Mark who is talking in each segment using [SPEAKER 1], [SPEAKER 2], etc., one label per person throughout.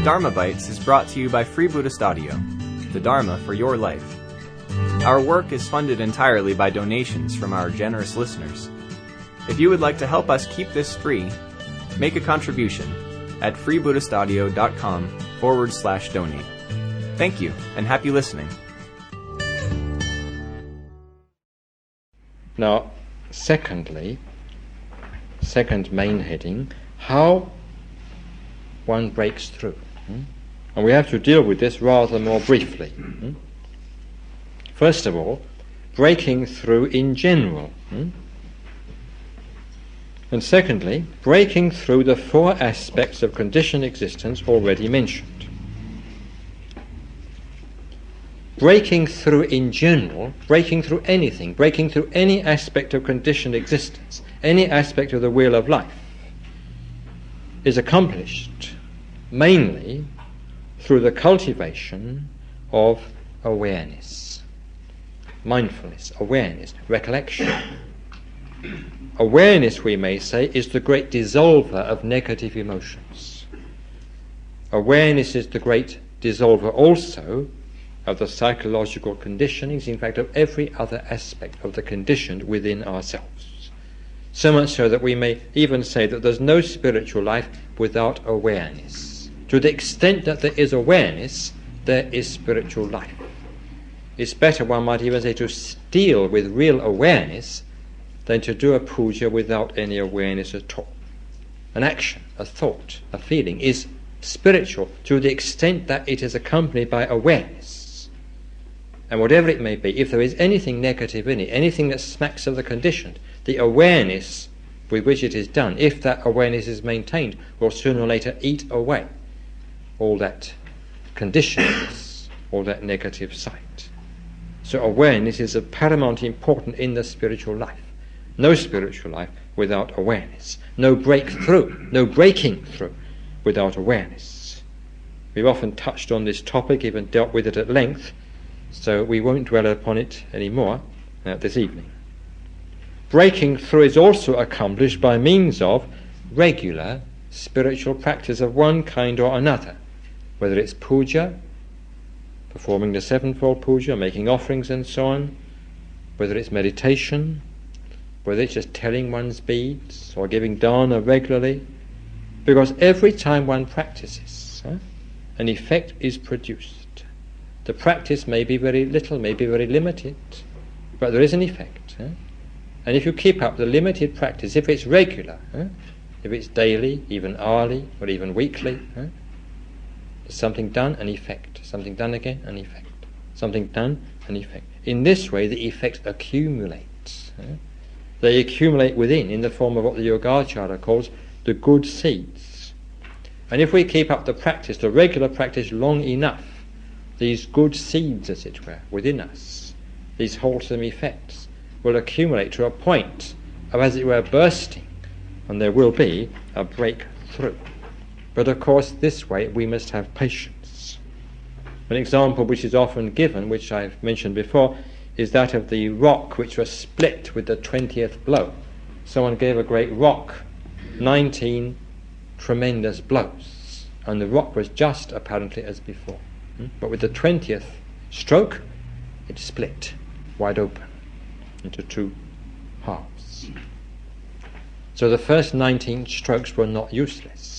[SPEAKER 1] Dharma Bites is brought to you by Free Buddhist Audio, the Dharma for your life. Our work is funded entirely by donations from our generous listeners. If you would like to help us keep this free, make a contribution at freebuddhistaudio.com/donate. Thank you, and happy listening.
[SPEAKER 2] Now, second main heading, how one breaks through. And we have to deal with this rather more briefly. First of all, breaking through in general. And secondly, breaking through the four aspects of conditioned existence already mentioned. Breaking through in general, breaking through anything, breaking through any aspect of conditioned existence, any aspect of the wheel of life, is accomplished mainly through the cultivation of awareness, mindfulness, awareness, recollection. Awareness, we may say, is the great dissolver of negative emotions. Awareness is the great dissolver also of the psychological conditionings, in fact of every other aspect of the conditioned within ourselves. So much so that we may even say that there's no spiritual life without awareness. To the extent that there is awareness, there is spiritual life. It's better, one might even say, to deal with real awareness than to do a puja without any awareness at all. An action, a thought, a feeling is spiritual to the extent that it is accompanied by awareness. And whatever it may be, if there is anything negative in it, anything that smacks of the conditioned, the awareness with which it is done, if that awareness is maintained, will sooner or later eat away all that conditions, all that negative sight. So awareness is of paramount importance in the spiritual life. No spiritual life without awareness. No breakthrough, no breaking through without awareness. We've often touched on this topic, even dealt with it at length, so we won't dwell upon it anymore this evening. Breaking through is also accomplished by means of regular spiritual practice of one kind or another, whether it's puja, performing the sevenfold puja, making offerings and so on, whether it's meditation, whether it's just telling one's beads or giving dana regularly, because every time one practices, an effect is produced. The practice may be very little, may be very limited, but there is an effect. And if you keep up the limited practice, if it's regular, if it's daily, even hourly, or even weekly, there's something done, an effect. Something done again, an effect. Something done, an effect. In this way, the effects accumulate. They accumulate within in the form of what the Yogacara calls the good seeds. And if we keep up the practice, the regular practice, long enough, these good seeds, as it were, within us, these wholesome effects, will accumulate to a point of, as it were, bursting, and there will be a breakthrough. But of course, this way we must have patience. An example which is often given, which I've mentioned before, is that of the rock which was split with the 20th blow. Someone gave a great rock 19 tremendous blows, and the rock was just apparently as before. But with the 20th stroke, it split wide open into two halves. So the first 19 strokes were not useless.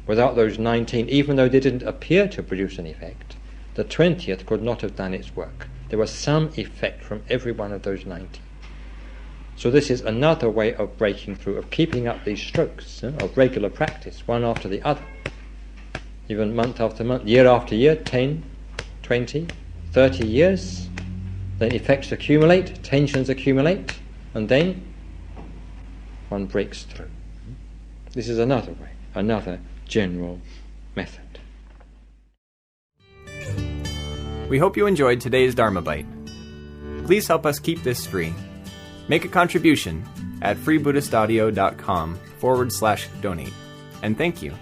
[SPEAKER 2] Without those 19, even though they didn't appear to produce an effect, the 20th could not have done its work. There was some effect from every one of those 19. So this is another way of breaking through, of keeping up these strokes, of regular practice, one after the other. Even month after month, year after year, 10, 20, 30 years, then effects accumulate, tensions accumulate, and then one breaks through. This is another way, another general method.
[SPEAKER 1] We hope you enjoyed today's Dharma Bite. Please help us keep this free. Make a contribution at freebuddhistaudio.com/donate. And thank you.